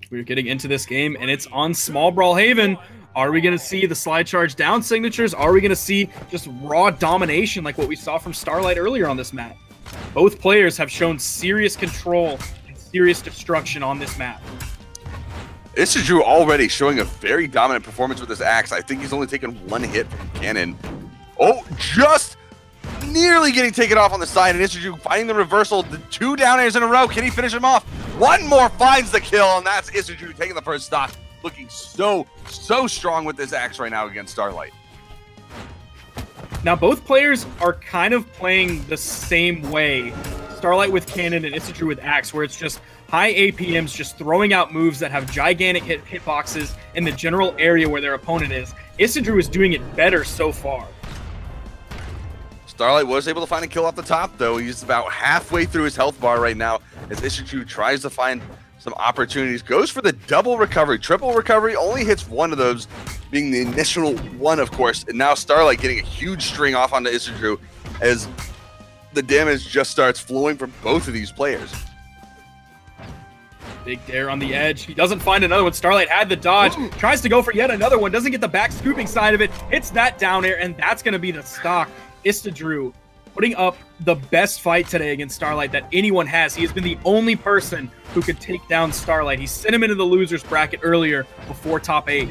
We're getting into this game, and it's on small Brawlhaven. Are we going to see the slide charge down signatures? Are we going to see just raw domination like what we saw from Starlight earlier on this map? Both players have shown serious control and serious destruction on this map. Isidroo already showing a very dominant performance with his axe. I think he's only taken one hit from cannon. Oh, just nearly getting taken off on the side, and Isidroo finding the reversal. The 2 down airs in a row. Can he finish him off? One more finds the kill, and that's Isidroo taking the first stock. Looking so strong with this axe right now against Starlight. Now, both players are kind of playing the same way. Starlight with cannon and Isidroo with axe, where it's just high APMs, just throwing out moves that have gigantic hitboxes in the general area where their opponent is. Isidroo is doing it better so far. Starlight was able to find a kill off the top, though. He's about halfway through his health bar right now as Isidroo tries to find some opportunities. Goes for the double recovery. Triple recovery, only hits one of those, being the initial one, of course. And now Starlight getting a huge string off onto Isidroo as the damage just starts flowing from both of these players. Big dare on the edge. He doesn't find another one. Starlight had the dodge. Tries to go for yet another one. Doesn't get the back scooping side of it. Hits that down air, and that's going to be the stock. Isidroo putting up the best fight today against Starlight that anyone has. He has been the only person who could take down Starlight. He sent him into the losers bracket earlier before top 8.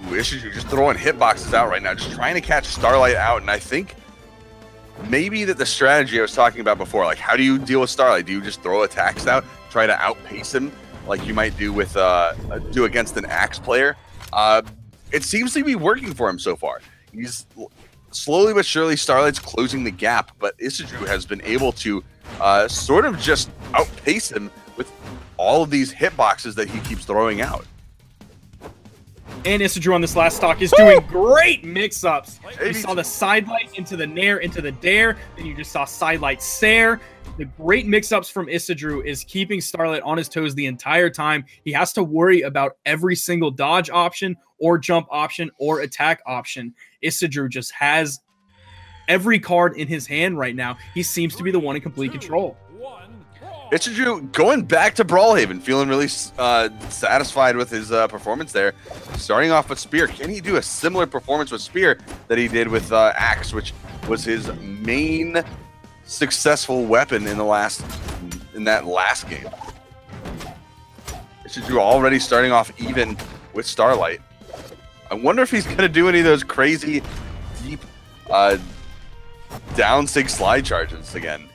Isidroo just throwing hitboxes out right now, just trying to catch Starlight out. And I think maybe that the strategy I was talking about before, like how do you deal with Starlight? Do you just throw attacks out, try to outpace him like you might do with do against an axe player? It seems to be working for him so far. He's slowly but surely, Starlight's closing the gap, but Isidroo has been able to sort of just outpace him with all of these hitboxes that he keeps throwing out. And Isidroo on this last stock is doing great mix-ups. You saw the sidelight into the nair, into the dare. Then you just saw sidelight sair. The great mix-ups from Isidroo is keeping Starlight on his toes the entire time. He has to worry about every single dodge option or jump option or attack option. Isidroo just has every card in his hand right now. He seems to be the one in complete control. Isidroo going back to Brawlhaven, feeling really satisfied with his performance there. Starting off with Spear. Can he do a similar performance with Spear that he did with Axe, which was his main successful weapon in that last game? Isidroo already starting off even with Starlight. I wonder if he's going to do any of those crazy deep down 6 slide charges again.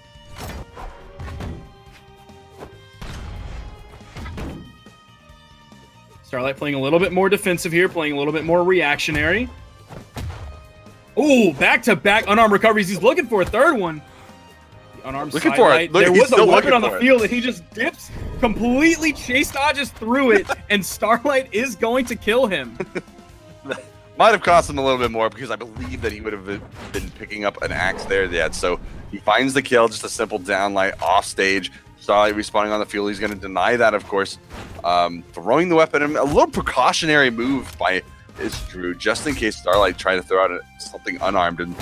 Starlight playing a little bit more defensive here, playing a little bit more reactionary. Oh, back-to-back unarmed recoveries. He's looking for a third one. The unarmed looking for it. There was a weapon on the field, and he just dips, completely chase dodges through it, and Starlight is going to kill him. Might have cost him a little bit more because I believe that he would have been picking up an axe there yet. So he finds the kill, just a simple downlight off stage. Starlight respawning on the field. He's going to deny that, of course. Throwing the weapon, a little precautionary move by Isidroo, just in case Starlight tried to throw out something unarmed. And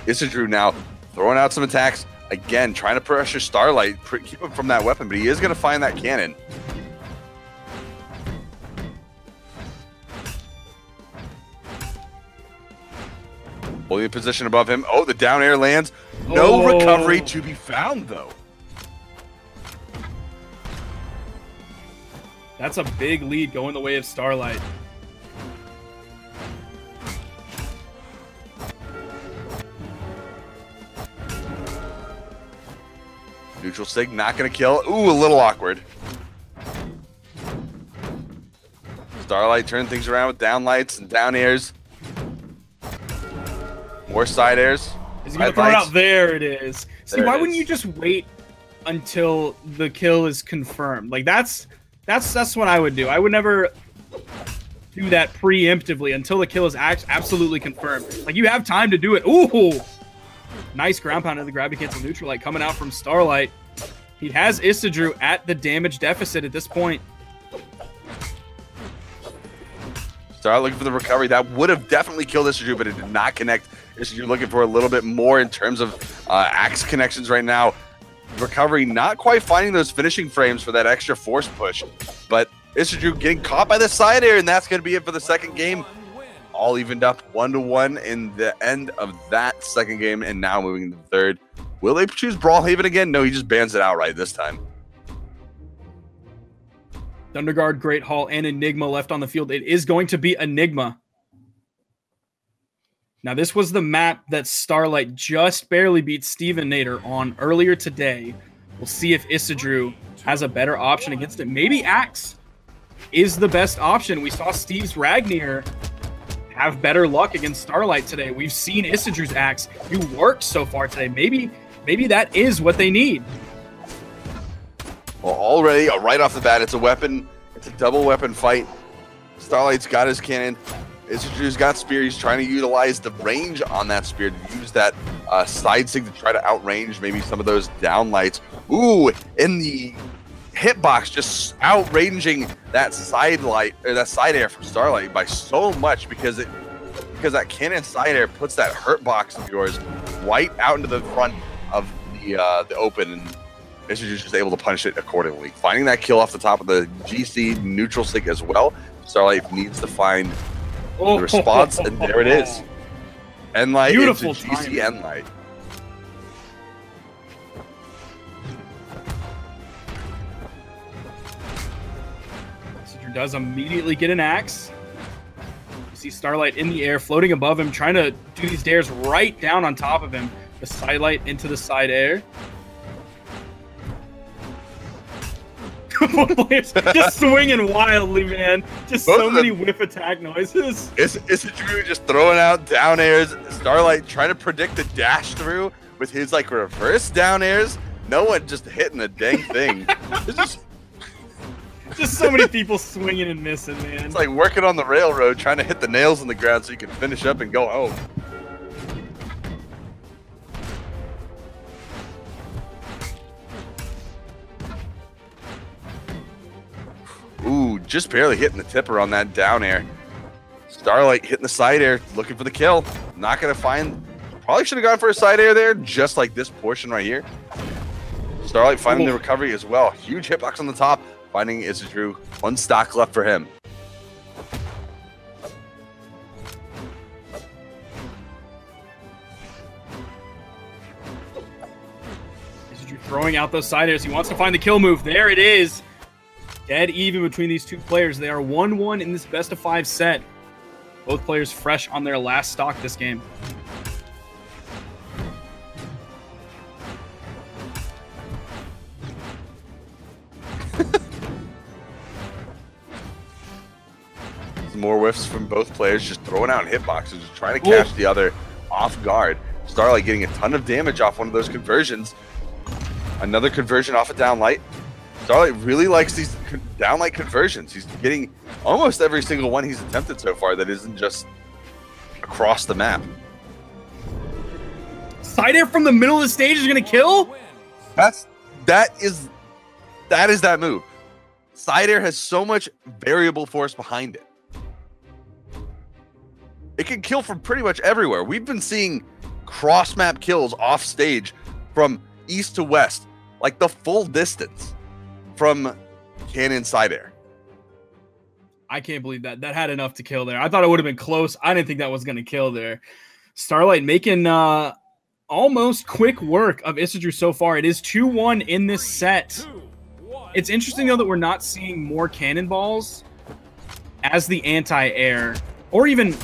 Isidroo now throwing out some attacks. Again, trying to pressure Starlight, keep him from that weapon, but he is going to find that cannon. Holding position above him. Oh, the down air lands. No recovery to be found, though. That's a big lead going the way of Starlight. Neutral sig, not going to kill. Ooh, a little awkward. Starlight turning things around with down lights and down airs. More side airs. Is he going to throw it out? There it is. See, why wouldn't you just wait until the kill is confirmed? Like, that's what I would do. I would never do that preemptively until the kill is absolutely confirmed. Like, you have time to do it. Ooh! Nice ground pound of the grabby cancel neutral light coming out from Starlight. He has Isidroo at the damage deficit at this point. Starlight looking for the recovery. That would have definitely killed Isidroo, but it did not connect. Isidroo looking for a little bit more in terms of Axe connections right now. Recovery not quite finding those finishing frames for that extra force push, but Isidroo getting caught by the side air, and that's going to be it for the second game. All evened up 1-1 in the end of that second game, and now moving to the third. Will they choose Brawlhaven again? No, he just bans it outright this time. Thunderguard, Great Hall, and Enigma left on the field. It is going to be Enigma. Now, this was the map that Starlight just barely beat Steven Nader on earlier today. We'll see if Isidroo has a better option against it. Maybe Axe is the best option. We saw Steve's Ragnir have better luck against Starlight today. We've seen Isidroo's Axe do work so far today. Maybe that is what they need. Well, already, right off the bat, it's a weapon. It's a double weapon fight. Starlight's got his cannon. Isidroo's got spear. He's trying to utilize the range on that spear to use that side sig to try to outrange maybe some of those downlights. Ooh, in the hitbox, just outranging that side light or that side air from Starlight by so much because that cannon side air puts that hurt box of yours right out into the front of the open, and Isidroo's just able to punish it accordingly. Finding that kill off the top of the GC neutral sig as well. Starlight needs to find the response, and there it is. Enlight into GC Enlight. Isidroo does immediately get an axe. You see Starlight in the air, floating above him, trying to do these dares right down on top of him. The sidelight into the side air. Just swinging wildly, man. Just so many whip attack noises. Isidroo just throwing out down airs. Starlight trying to predict the dash through with his like reverse down airs. No one just hitting the dang thing. Just so many people swinging and missing, man. It's like working on the railroad, trying to hit the nails in the ground so you can finish up and go home. Ooh, just barely hitting the tipper on that down air. Starlight hitting the side air, looking for the kill. Not going to find... Probably should have gone for a side air there, just like this portion right here. Starlight finding the recovery as well. Huge hitbox on the top, finding Isidroo. One stock left for him. Isidroo throwing out those side airs. He wants to find the kill move. There it is. Dead even between these two players. They are 1-1 in this best-of-5 set. Both players fresh on their last stock this game. Some more whiffs from both players, just throwing out hitboxes, just trying to catch the other off guard. Starlight getting a ton of damage off one of those conversions. Another conversion off a downlight. Starlight really likes these downlight conversions. He's getting almost every single one he's attempted so far that isn't just across the map. Side air from the middle of the stage is going to kill? That is that move. Side air has so much variable force behind it. It can kill from pretty much everywhere. We've been seeing cross map kills off stage from east to west, like the full distance from cannon side air. I can't believe that. That had enough to kill there. I thought it would have been close. I didn't think that was going to kill there. Starlight making almost quick work of Isidroo so far. It is 2-1 in this set. It's interesting, though, that we're not seeing more cannonballs as the anti-air, or even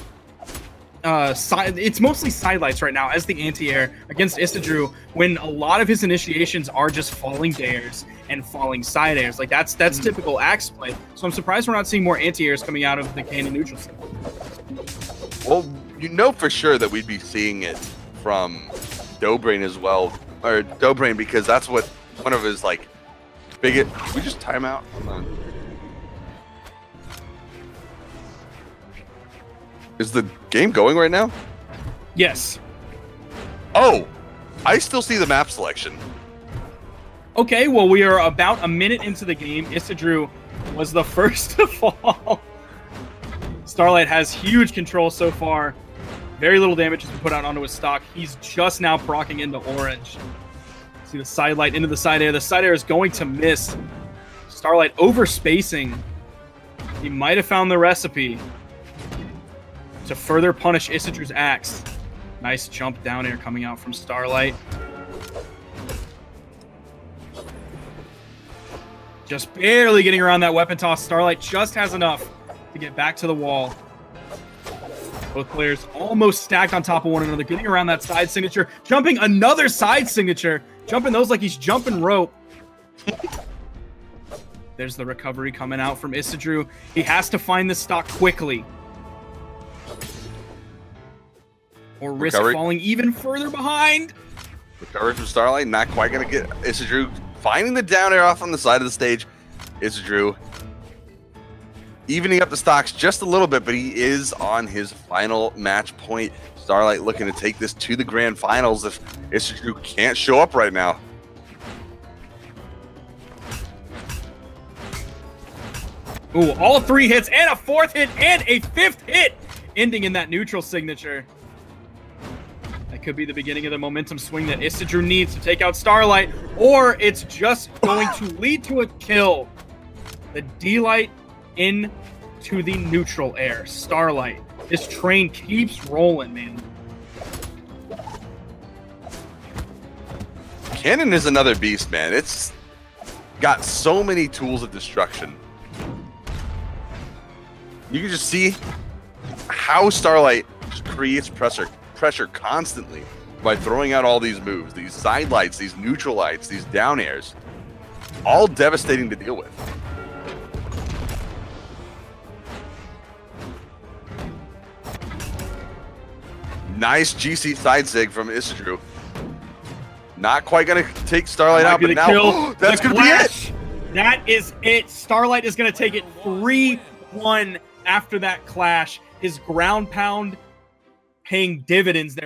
it's mostly sidelights right now as the anti-air against Isidroo, when a lot of his initiations are just falling dares and falling side airs. Like that's typical axe play. So I'm surprised we're not seeing more anti-airs coming out of the cannon neutral side. Well, you know for sure that we'd be seeing it from Dobrain as well, or Dobrain, because that's what one of his like biggest. We just time out. Hold on. Is the game going right now? Yes. Oh, I still see the map selection. Okay, well, we are about a minute into the game. Isidroo was the first to fall. Starlight has huge control so far. Very little damage has been put out onto his stock. He's just now proccing into orange. See the side light into the side air. The side air is going to miss. Starlight overspacing. He might have found the recipe to further punish Isidroo's axe. Nice jump down air coming out from Starlight. Just barely getting around that weapon toss. Starlight just has enough to get back to the wall. Both players almost stacked on top of one another, getting around that side signature, jumping another side signature, jumping those like he's jumping rope. There's the recovery coming out from Isidroo. He has to find the stock quickly, or risk falling even further behind. Recovery from Starlight, not quite going to get Isidroo. Finding the down air off on the side of the stage. Isidroo evening up the stocks just a little bit, but he is on his final match point. Starlight looking to take this to the grand finals if Isidroo can't show up right now. Ooh, all 3 hits and a 4th hit and a 5th hit, ending in that neutral signature. That could be the beginning of the momentum swing that Isidroo needs to take out Starlight, or it's just going to lead to a kill. The D-Light into the neutral air. Starlight. This train keeps rolling, man. Cannon is another beast, man. It's got so many tools of destruction. You can just see how Starlight just creates pressure constantly by throwing out all these moves, these side lights, these neutral lights, these down airs. All devastating to deal with. Nice GC side sig from Isidroo. Not quite going to take Starlight out, but now that's going to be it. That is it. Starlight is going to take it 3-1 after that clash. His ground pound paying dividends there.